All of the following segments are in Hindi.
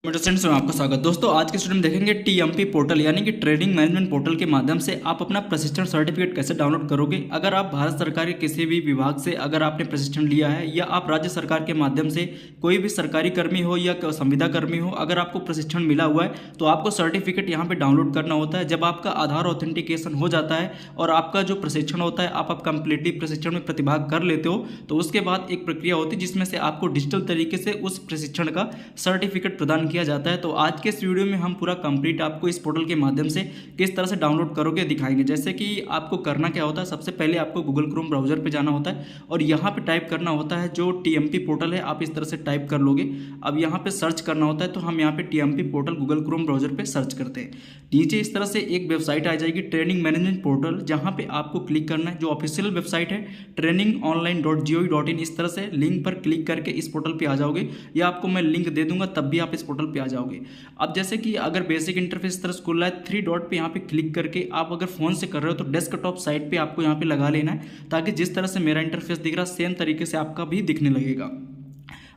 मेरे स्टूडेंट्स में आपका स्वागत। दोस्तों आज के स्टूडेंट में देखेंगे टीएमपी पोर्टल यानी कि ट्रेनिंग मैनेजमेंट पोर्टल के माध्यम से आप अपना प्रशिक्षण सर्टिफिकेट कैसे डाउनलोड करोगे। अगर आप भारत सरकार के किसी भी विभाग से अगर आपने प्रशिक्षण लिया है या आप राज्य सरकार के माध्यम से कोई भी सरकारी कर्मी हो या संविदा कर्मी हो, अगर आपको प्रशिक्षण मिला हुआ है तो आपको सर्टिफिकेट यहाँ पे डाउनलोड करना होता है। जब आपका आधार ऑथेंटिकेशन हो जाता है और आपका जो प्रशिक्षण होता है आप कंप्लीटली प्रशिक्षण में प्रतिभाग कर लेते हो तो उसके बाद एक प्रक्रिया होती है जिसमें से आपको डिजिटल तरीके से उस प्रशिक्षण का सर्टिफिकेट प्रदान किया जाता है। तो आज के इस वीडियो में हम पूरा कंप्लीट आपको इस पोर्टल के माध्यम से किस तरह से डाउनलोड करोगे दिखाएंगे। जैसे कि आपको करना क्या होता है, सबसे पहले आपको गूगल क्रोम ब्राउजर पे जाना होता है और यहाँ पे टाइप करना होता है जो टीएमपी पोर्टल है। आप इस तरह से टाइप कर लोगे। अब यहाँ पे सर्च करना होता है तो हम यहाँ पे TMP portal Google Chrome browser पे सर्च करते हैं। नीचे इस तरह से एक वेबसाइट आ जाएगी ट्रेनिंग मैनेजमेंट पोर्टल, जहाँ पे आपको क्लिक करना है। जो ऑफिशियल वेबसाइट है trainingonline.gov.in, इस तरह से लिंक पर क्लिक करके इस पोर्टल पे आ जाओगे या आपको मैं लिंक दे दूंगा तब भी आप इस पोर्टल पे आ जाओगे। अब जैसे कि अगर बेसिक इंटरफेस तरह खुल रहा है, 3 डॉट पे यहाँ पे क्लिक करके आप अगर फोन से कर रहे हो तो डेस्कटॉप साइड पे आपको यहाँ पे लगा लेना है ताकि जिस तरह से मेरा इंटरफेस दिख रहा सेम तरीके से आपका भी दिखने लगेगा।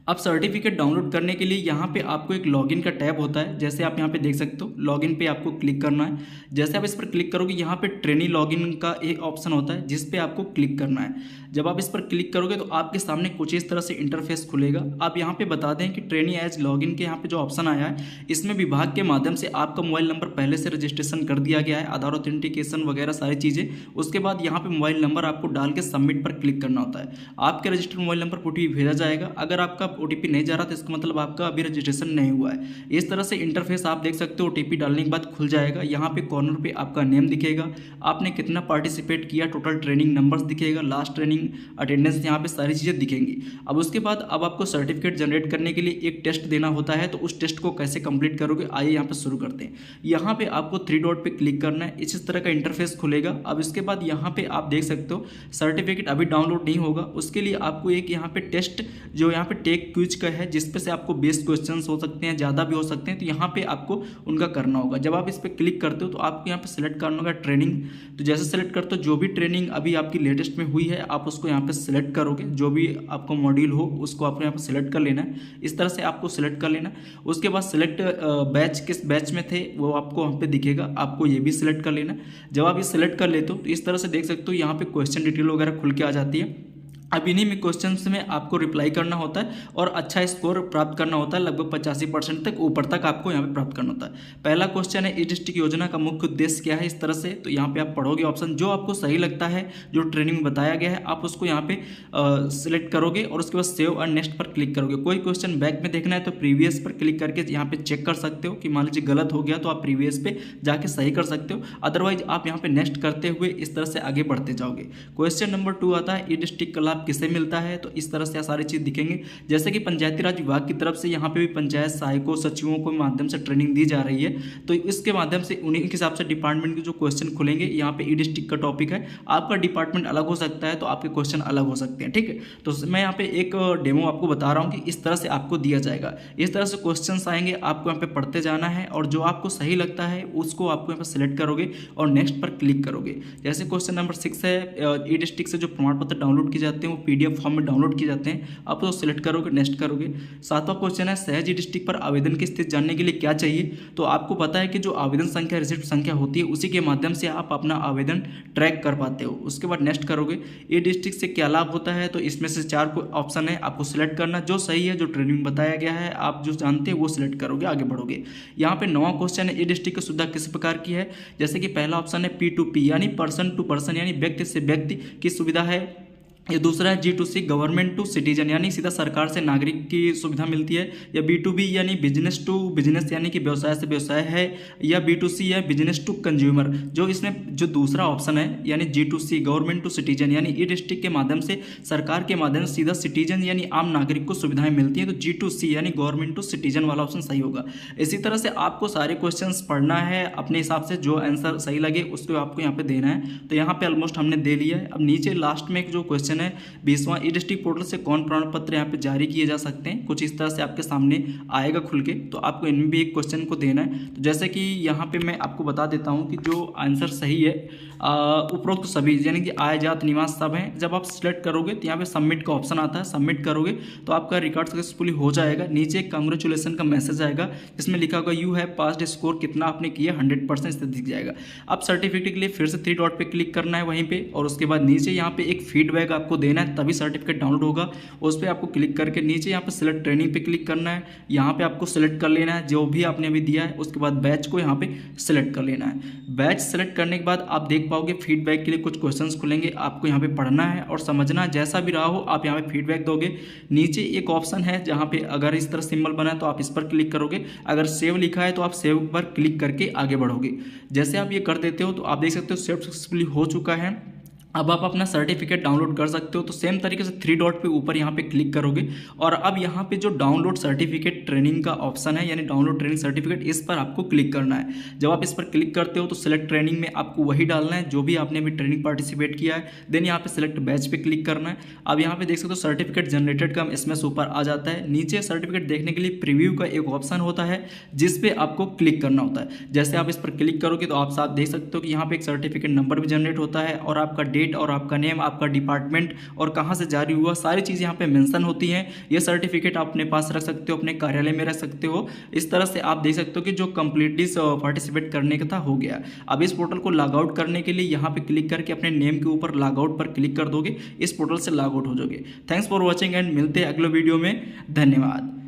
अब सर्टिफिकेट डाउनलोड करने के लिए यहाँ पे आपको एक लॉगिन का टैब होता है, जैसे आप यहाँ पे देख सकते हो। लॉगिन पे आपको क्लिक करना है। जैसे आप इस पर क्लिक करोगे यहाँ पे ट्रेनी लॉगिन का एक ऑप्शन होता है जिस पे आपको क्लिक करना है। जब आप इस पर क्लिक करोगे तो आपके सामने कुछ इस तरह से इंटरफेस खुलेगा। आप यहाँ पे बता दें कि ट्रेनी एज लॉगिन के यहाँ पे जो ऑप्शन आया है इसमें विभाग के माध्यम से आपका मोबाइल नंबर पहले से रजिस्ट्रेशन कर दिया गया है, आधार ऑथेंटिकेशन वगैरह सारी चीज़ें। उसके बाद यहाँ पे मोबाइल नंबर आपको डाल के सबमिट पर क्लिक करना होता है। आपके रजिस्टर्ड मोबाइल नंबर पर OTP भेजा जाएगा। अगर आपका OTP नहीं जा रहा तो इसका मतलब आपका अभी रजिस्ट्रेशन नहीं हुआ है। इस तरह से इंटरफेस आप देख सकते हो। OTP डालने के बाद खुल जाएगा। यहाँ पे कॉर्नर पे आपका नेम दिखेगा, आपने कितना पार्टिसिपेट किया, टोटल ट्रेनिंग नंबर्स दिखेगा, लास्ट ट्रेनिंग अटेंडेंस, यहाँ पे सारी चीज़ें दिखेंगी। अब उसके बाद अब आपको सर्टिफिकेट जनरेट करने के लिए एक टेस्ट देना होता है, तो उस टेस्ट को कैसे कंप्लीट करोगे आइए यहाँ पे शुरू करते हैं। यहाँ पे आपको 3 डॉट पे क्लिक करना है। इस तरह का इंटरफेस खुलेगा। अब इसके बाद यहाँ पे आप देख सकते हो सर्टिफिकेट अभी डाउनलोड नहीं होगा। उसके लिए आपको एक यहाँ पे टेस्ट जो यहाँ पे टेक क्विज का है जिस पे से आपको 20 क्वेश्चन हो सकते हैं, ज़्यादा भी हो सकते हैं, तो यहाँ पे आपको उनका करना होगा। जब आप इस पर क्लिक करते हो तो आपको यहाँ पे सिलेक्ट करना होगा ट्रेनिंग। तो जैसे सेलेक्ट करते हो जो भी ट्रेनिंग अभी आपकी लेटेस्ट में हुई है आप उसको यहाँ पे सिलेक्ट करोगे। जो भी आपको मॉड्यूल हो उसको आपको यहाँ पे सिलेक्ट कर लेना है। इस तरह से आपको सिलेक्ट कर लेना। उसके बाद सिलेक्ट बैच, किस बैच में थे वो आपको वहाँ पे दिखेगा, आपको ये भी सिलेक्ट कर लेना। जब आप ये सिलेक्ट कर लेते हो तो इस तरह से देख सकते हो यहाँ पे क्वेश्चन डिटेल वगैरह खुल के आ जाती है। अब इन्हीं में क्वेश्चंस में आपको रिप्लाई करना होता है और अच्छा स्कोर प्राप्त करना होता है। लगभग 85% तक ऊपर तक आपको यहाँ पे प्राप्त करना होता है। पहला क्वेश्चन है, ई डिस्ट्रिक्ट योजना का मुख्य उद्देश्य क्या है। इस तरह से तो यहाँ पे आप पढ़ोगे ऑप्शन जो आपको सही लगता है, जो ट्रेनिंग में बताया गया है आप उसको यहाँ पे सिलेक्ट करोगे और उसके बाद सेव और नेक्स्ट पर क्लिक करोगे। कोई क्वेश्चन बैक में देखना है तो प्रीवियस पर क्लिक करके यहाँ पे चेक कर सकते हो कि मान लीजिए गलत हो गया तो आप प्रीवियस पे जाके सही कर सकते हो। अदरवाइज आप यहाँ पे नेक्स्ट करते हुए इस तरह से आगे बढ़ते जाओगे। क्वेश्चन नंबर 2 आता है, ई डिस्ट्रिक्ट का लाभ किसे मिलता है। तो इस तरह से सारी चीज दिखेंगे। जैसे कि पंचायती राज विभाग की तरफ से यहाँ पे भी पंचायत सहायकों सचिवों को माध्यम से ट्रेनिंग दी जा रही है, तो इसके माध्यम से उन्हीं के हिसाब से डिपार्टमेंट के जो क्वेश्चन खुलेंगे। यहाँ पे ई डिस्ट्रिक्ट का टॉपिक है, आपका डिपार्टमेंट अलग हो सकता है तो आपके क्वेश्चन अलग हो सकते हैं। ठीक है, तो मैं यहाँ पे एक डेमो आपको बता रहा हूँ कि इस तरह से आपको दिया जाएगा। इस तरह से क्वेश्चन आएंगे, आपको यहाँ पे पढ़ते जाना है और जो आपको सही लगता है उसको आपको यहाँ पे सिलेक्ट करोगे और नेक्स्ट पर क्लिक करोगे। जैसे क्वेश्चन नंबर 6 है, ई डिस्ट्रिक्ट से जो प्रमाण पत्र डाउनलोड किए जाते हैं वो PDF फॉर्म में डाउनलोड किए जाते हैं, आप उसको सिलेक्ट करोगे, नेक्स्ट करोगे। 7वां क्वेश्चन है, सहज डिस्ट्रिक्ट पर आवेदन की स्थिति जानने के लिए क्या चाहिए। तो आपको पता है कि जो आवेदन संख्या रिसिप्ट संख्या होती है उसी के माध्यम से आप अपना आवेदन ट्रैक कर पाते हो। उसके बाद नेक्स्ट करोगे। ये डिस्ट्रिक्ट से क्या लाभ होता है, तो इसमें से 4 ऑप्शन है, आपको सिलेक्ट करना जो सही है, जो ट्रेनिंग बताया गया है आप जो जानते हैं वो सिलेक्ट करोगे, आगे बढ़ोगे। यहाँ पे 9वां क्वेश्चन है, ये डिस्ट्रिक्ट की सुविधा किस प्रकार की है। जैसे कि पहला ऑप्शन है P2P यानी पर्सन टू पर्सन यानी व्यक्ति से व्यक्ति की सुविधा है। ये दूसरा है G2C गवर्नमेंट टू सिटीजन यानी सीधा सरकार से नागरिक की सुविधा मिलती है। या B2B यानी बिजनेस टू बिजनेस यानी कि व्यवसाय से व्यवसाय है। या B2C या बिजनेस टू कंज्यूमर। जो इसमें जो दूसरा ऑप्शन है यानी G2C गवर्नमेंट टू सिटीजन यानी ई डिस्ट्रिक्ट के माध्यम से सरकार के माध्यम से सीधा सिटीजन यानी आम नागरिक को सुविधाएं मिलती हैं, तो G2C यानी गवर्नमेंट टू सिटीजन वाला ऑप्शन सही होगा। इसी तरह से आपको सारे क्वेश्चन पढ़ना है अपने हिसाब से, जो आंसर सही लगे उसको आपको यहाँ पे देना है। तो यहाँ पे ऑलमोस्ट हमने दे लिया है। अब नीचे लास्ट में जो क्वेश्चन क्वेश्चन है 20वां ई डिस्ट्रिक्ट पोर्टल से कौन प्रमाण पत्र यहाँ पे जारी किए जा सकते हैं, कुछ इस तरह से आपके सामने आएगा खुल के। तो आपको इनमें भी एक क्वेश्चन को देना है। तो जैसे कि यहाँ पे मैं आपको बता देता हूँ कि जो आंसर सही है उपरोक्त सभी यानी कि आय जात निवास सब हैं। जब आप सिलेक्ट करोगे तो यहाँ पे सबमिट का ऑप्शन आता है, सबमिट करोगे तो आपका रिकॉर्ड सक्सेसफुली हो जाएगा। नीचे कांग्रेचुलेसन का मैसेज आएगा जिसमें लिखा होगा यू हैव पास्ड, स्कोर कितना आपने किया 100% इस दिख जाएगा। अब सर्टिफिकेट के लिए फिर से 3 डॉट पे क्लिक करना है वहीं पे, और उसके बाद नीचे यहाँ पे एक फीडबैक आपको देना है, तभी सर्टिफिकेट डाउनलोड होगा। उस पर आपको क्लिक करके नीचे यहाँ पे सिलेक्ट ट्रेनिंग पे क्लिक करना है। यहाँ पे आपको सिलेक्ट कर लेना है जो भी आपने अभी दिया है। उसके बाद बैच को यहाँ पे सिलेक्ट कर लेना है। बैच सेलेक्ट करने के बाद आप देख पाओगे फीडबैक के लिए कुछ क्वेश्चंस खुलेंगे, आपको यहाँ पे पढ़ना है और समझना है। जैसा भी रहा हो आप यहाँ पे फीडबैक दोगे। नीचे एक ऑप्शन है जहाँ पे अगर इस तरह सिंबल बना है तो आप इस पर क्लिक करोगे, अगर सेव लिखा है तो आप सेव पर क्लिक करके आगे बढ़ोगे। जैसे आप ये कर देते हो तो आप देख सकते हो सेव सक्सेसफुली हो चुका है। अब आप अपना सर्टिफिकेट डाउनलोड कर सकते हो। तो सेम तरीके से 3 डॉट पे ऊपर यहाँ पे क्लिक करोगे और अब यहाँ पे जो डाउनलोड सर्टिफिकेट ट्रेनिंग का ऑप्शन है यानी डाउनलोड ट्रेनिंग सर्टिफिकेट, इस पर आपको क्लिक करना है। जब आप इस पर क्लिक करते हो तो सिलेक्ट ट्रेनिंग में आपको वही डालना है जो भी आपने अभी ट्रेनिंग पार्टिसिपेट किया है। देन यहाँ पे सिलेक्ट बैच पे क्लिक करना है। अब यहाँ पे देख सकते हो सर्टिफिकेट जनरेटेड का एसएमएस ऊपर आ जाता है। नीचे सर्टिफिकेट देखने के लिए प्रीव्यू का एक ऑप्शन होता है जिस पे आपको क्लिक करना होता है। जैसे आप इस पर क्लिक करोगे तो आप साथ देख सकते हो कि यहाँ पे एक सर्टिफिकेट नंबर भी जनरेट होता है और आपका डेट और आपका नेम, आपका डिपार्टमेंट और कहां से जारी हुआ, सारी चीजें यहाँ पे मेंशन होती हैं। ये सर्टिफिकेट आप अपने पास रख सकते हो, अपने कार्यालय में रख सकते हो। इस तरह से आप देख सकते हो कि जो कंप्लीटली पार्टिसिपेट करने का था हो गया। अब इस पोर्टल को लॉग आउट करने के लिए यहाँ पे क्लिक करके अपने नेम के ऊपर लॉग आउट पर क्लिक कर दोगे, इस पोर्टल से लॉग आउट हो जाओगे। थैंक्स फॉर वॉचिंग एंड मिलते हैं अगले वीडियो में। धन्यवाद।